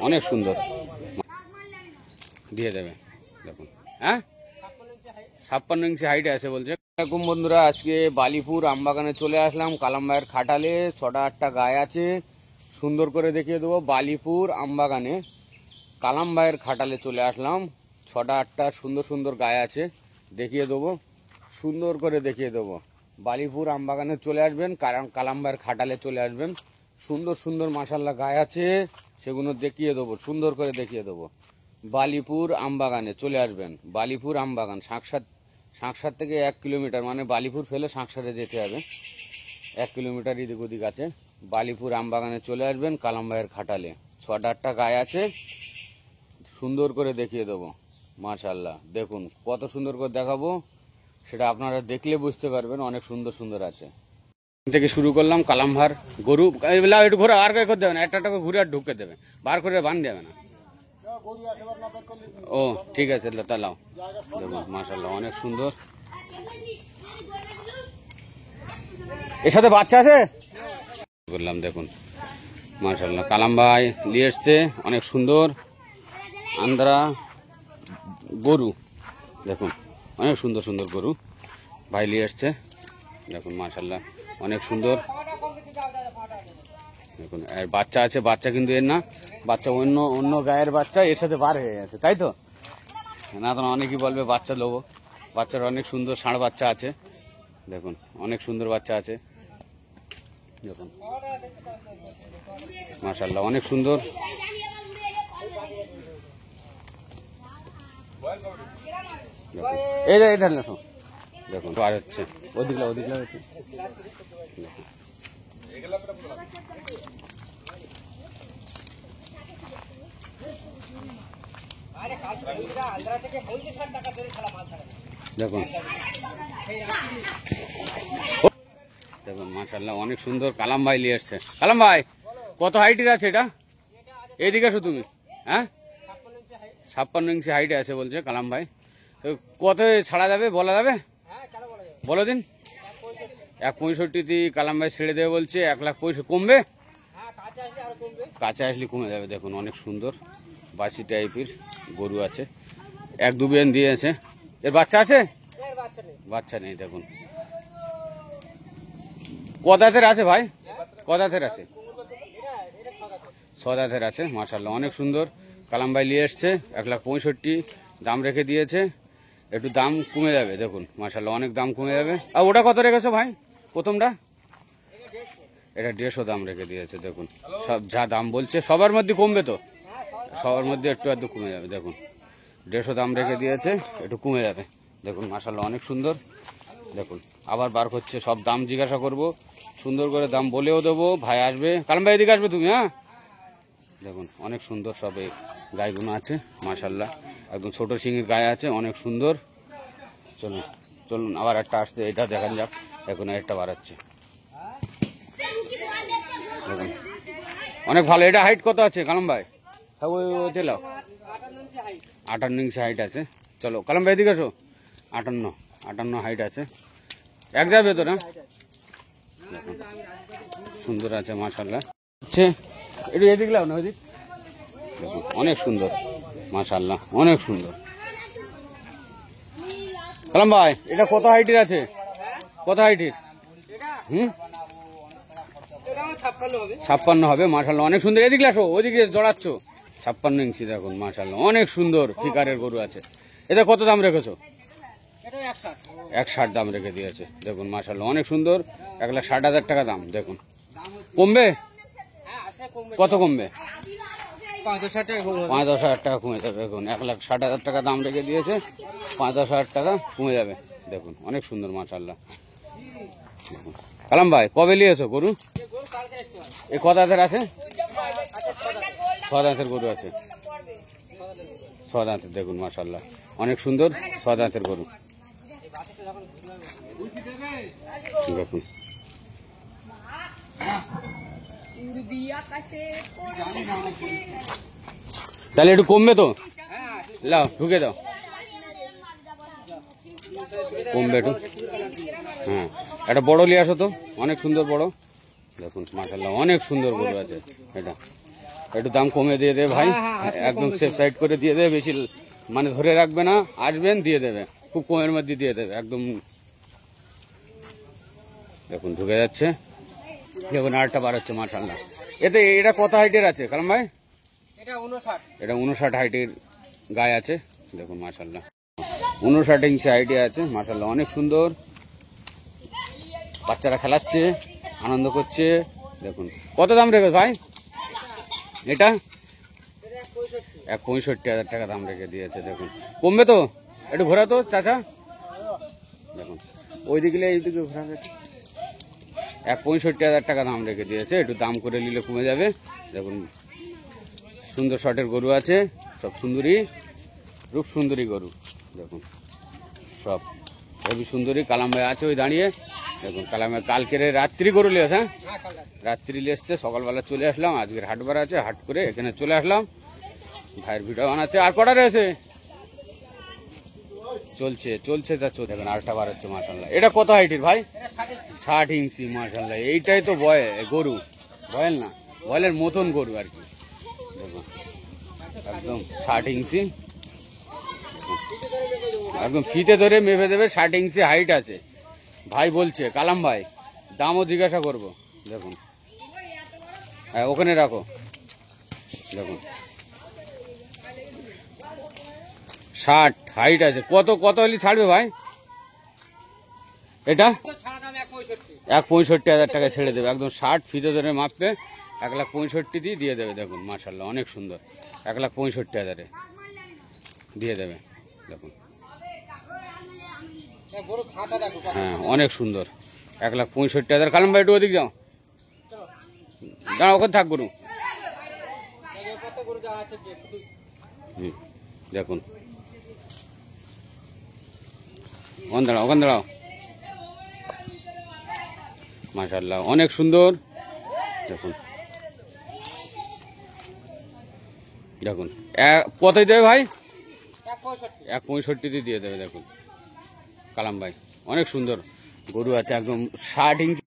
অনেক সুন্দর দিয়ে দেবে দেখুন। হ্যাঁ 56 ইঞ্চি হাইটে আছে বলছে। এরকম বন্ধুরা আজকে বালিপুর আমবাগানে চলে আসলাম। কালাম ভাইয়ের খাটালে 6টা 8টা গায়ে আছে, সুন্দর করে দেখিয়ে দেবো। বালিপুর আমবাগানে কালাম ভাইয়ের খাটালে চলে আসলাম। 6টা 8টা সুন্দর সুন্দর গায়ে আছে, দেখিয়ে দেবো, সুন্দর করে দেখিয়ে দেবো। বালিপুর আমবাগানে চলে আসবেন, কালাম ভাইয়ের খাটালে চলে আসবেন। সুন্দর সুন্দর মাশাআল্লাহ গায়ে আছে, সেগুলো দেখিয়ে দেবো, সুন্দর করে দেখিয়ে দেবো। বালিপুর আমবাগানে চলে আসবেন। বালিপুর আমবাগান শাঁকসার থেকে 1 কিলোমিটার, মানে বালিপুর ফেলে শাঁকসারে যেতে হবে, 1 কিলোমিটার এদিক ওদিক আছে। বালিপুর আমবাগানে চলে আসবেন কালাম ভাইয়ের খাটালে। 6টা 8টা গায়ে আছে, সুন্দর করে দেখিয়ে দেবো। মাশাআল্লাহ দেখুন কত সুন্দর করে দেখাবো, সেটা আপনারা দেখলে বুঝতে পারবেন। অনেক সুন্দর সুন্দর আছে। থেকে শুরু করলাম কালাম ভাইয়ের গরু। একটু ঘোরা আর করে দেবে না, একটা ঘুরে আর ঢুকে দেবে, বার করে বান দেবে না। ও ঠিক আছে তালাও দেখুন মাশাআল্লাহ অনেক সুন্দর। এর সাথে বাচ্চা আছে বললাম, দেখুন মাশাআল্লাহ কালাম ভাই নিয়ে এসছে অনেক সুন্দর আন্দ্রা গরু। দেখুন অনেক সুন্দর সুন্দর গরু ভাই নিয়ে এসছে, দেখুন মাশাআল্লাহ অনেক সুন্দর। দেখুন আর বাচ্চা আছে, বাচ্চা কিন্তু এর না, বাচ্চা অন্য অন্য গায়ের বাচ্চা এর সাথে বার হয়ে গেছে, তাই তো না? তো অনেকেই বলবে বাচ্চা লোবো, বাচ্চার অনেক সুন্দর ষাঁড় বাচ্চা আছে। দেখুন অনেক সুন্দর বাচ্চা আছে, দেখুন মাশাআল্লাহ অনেক সুন্দর। এই যে এটা দেখুন বার হচ্ছে, ওদিকলা হচ্ছে। দেখুন দেখুন মাশাআল্লাহ অনেক সুন্দর কালাম ভাই নিয়ে এসছে। কালাম ভাই কত হাইটের আছে এটা? এইদিকে আসো তুমি। হ্যাঁ 56 ইঞ্চি হাইটে আছে বলছে কালাম ভাই। কত ছাড়া যাবে, বলা যাবে? বলো দিন। 1.65 কালাম ভাই ছেড়ে দেবে বলছে। 1,65,000 কমবে? কাছে আসলে কমে যাবে। দেখুন অনেক সুন্দর বাসি টাইপের গরু আছে, 1-2 বিয়ান দিয়েছে। এর বাচ্চা আছে? বাচ্চা নেই। দেখুন কদাতের আছে ভাই? কদাতের আছে? 6 দাঁতের আছে। মাশাআল্লাহ অনেক সুন্দর কালাম ভাই নিয়ে এসছে। 1,65,000 দাম রেখে দিয়েছে, একটু দাম কমে যাবে। দেখুন মাশাআল্লাহ অনেক দাম কমে যাবে। আর ওটা কত রেখেছো ভাই প্রথমটা? এটা 150 দাম রেখে দিয়েছে। দেখুন সব যা দাম বলছে সবার মধ্যে কমবে তো, সবার মধ্যে একটু একটু কমে যাবে। দেখুন 150 দাম রেখে দিয়েছে, একটু কমে যাবে। দেখুন মাশাআল্লাহ অনেক সুন্দর। দেখুন আবার বার করছে, সব দাম জিজ্ঞাসা করব, সুন্দর করে দাম বলেও দেবো। ভাই আসবে, কালাম ভাই এদিকে আসবে তুমি। হ্যাঁ দেখুন অনেক সুন্দর সব এই গাইগুলো আছে মাশাআল্লাহ, একদম ছোট সিংয়ের গায়ে আছে, অনেক সুন্দর। চলুন চলুন আবার একটা আসছে, এটা দেখান যাক। এখন একটা বাড়াচ্ছে, দেখুন অনেক ভালো। এটা হাইট কত আছে কালাম ভাই? হ্যাঁ ওই লাও 58 ইঞ্চি হাইট আছে। চলো কালাম ভাই এদিকে আসো। 58 হাইট আছে, এক যাবে তো না? দেখুন সুন্দর আছে মাশাআল্লাহ। একটু এদিক লাও না, ওইদিক। দেখুন অনেক সুন্দর মাশাআল্লাহ অনেক সুন্দর। কালাম ভাই এটা কত হাইটের আছে? কত হাইটের? 56 হবে মাশাআল্লাহ অনেক সুন্দর। এদিকে আসো, ওইদিকে জড়াচ্ছ। 56 ইঞ্চি দেখুন মাশাআল্লাহ অনেক সুন্দর ফিকারের গরু আছে। এটা কত দাম রেখেছো? 160 দাম রেখে দিয়েছে। দেখুন মাশাআল্লাহ অনেক সুন্দর। 1,60,000 টাকা দাম। দেখুন কমবে? কত কমবে? 5-10 হাজার টাকা কমে যাবে। দেখুন 1,60,000 টাকা দাম রেখে দিয়েছে, 5-10 হাজার টাকা কমে যাবে। দেখুন অনেক সুন্দর মাশাআল্লাহ। কালাম ভাই কবে নিয়েছো গরু? এ কত দাঁতের আছে? 6 দাঁতের গরু আছে। 6 দাঁতের। দেখুন মাশাআল্লাহ অনেক সুন্দর 6 দাঁতের গরু। দেখুন তাহলে একটু কমবে তো? লাও ঢুকে দাও, কমবে একটু। হ্যাঁ একটা বড় নিয়ে আসো তো, অনেক সুন্দর বড়। দেখুন মাশাআল্লাহ অনেক সুন্দর গরু আছে এটা। একটু দাম কমে দিয়ে দেবে ভাই, একদম সেফ সাইড করে দিয়ে দেবে, বেশি মানে ধরে রাখবে না, আসবেন দিয়ে দেবে, খুব কমের মধ্যে দিয়ে দেবে একদম। দেখুন ঢুকে যাচ্ছে, দেখুন আরেকটা বার হচ্ছে মাশাআল্লাহ। এতে এটা কত হাইটের আছে কালাম ভাই? এটা 59 হাইটের গায়ে আছে, দেখুন মাশাআল্লাহ 59 ইঞ্চি হাইটে আছে মাশাআল্লাহ, অনেক সুন্দর। বাচ্চারা খেলাচ্ছে, আনন্দ করছে। দেখুন কত দাম রেখে ভাই এটা? 1,65,000 টাকা দাম রেখে দিয়েছে। দেখুন কমবে তো, একটু ঘোরা তো চাচা, দেখুন ওইদিকে এইদিকে ঘোরা। 1,65,000 টাকা দাম রেখে দিয়েছে, একটু দাম করে নিলে কমে যাবে। দেখুন সুন্দর শটের গরু আছে, সব সুন্দরী, রূপ সুন্দরী গরু। দেখুন সব হেবি সুন্দরী। কালাম ভাই আছে ওই দাঁড়িয়ে। দেখুন কালাম ভাই কালকের রাত্রি গরু লিয়েছে, হ্যাঁ রাত্রি লিয়েছে, সকালবেলা চলে আসলাম, আজকের হাটবার আছে, হাট করে এখানে চলে আসলাম ভাইয়ের ভিডিও বানাতে। আর কটা রয়েছে? চলছে চলছে তা চলছে। দেখুন আরেকটা বার হচ্ছে মাশাআল্লাহ। এটা কত হাইটের ভাই? 60 ইঞ্চি মাশাআল্লাহ। এইটাই তো গরু, বয়েল না, বয়েলের মতন গরু আর কি। দেখুন একদম 60 ইঞ্চি, একদম ফিতে ধরে মেপে দেবে। 60 ইঞ্চি হাইট আছে ভাই বলছে কালাম ভাই, দামও জিজ্ঞাসা করবো। দেখুন হ্যাঁ ওখানে রাখো। দেখুন 60 হাইট আছে। কত কত হলে ছাড়বে ভাই? এটা 1,65,000 টাকা ছেড়ে দেবে, একদম 60 ফিতে ধরে মাপবে, 1,65,000 দিয়ে দেবে। দেখুন মাশাআল্লাহ অনেক সুন্দর, 1,65,000 দিয়ে দেবে। দেখুন হ্যাঁ অনেক সুন্দর, 1,65,000। কালাম ভাই একটু ওদিক যাও, দাঁড়া ওখানে থাক গরু। দেখুন ওখানে দাঁড়াও, ওখানে দাঁড়াও, মাশাআল্লাহ অনেক সুন্দর। দেখুন দেখুন কতই দেবে ভাই? 1,65 দিয়ে দেবে। দেখুন কালাম ভাই অনেক সুন্দর গরু আছে, একদম 60 ইঞ্চি।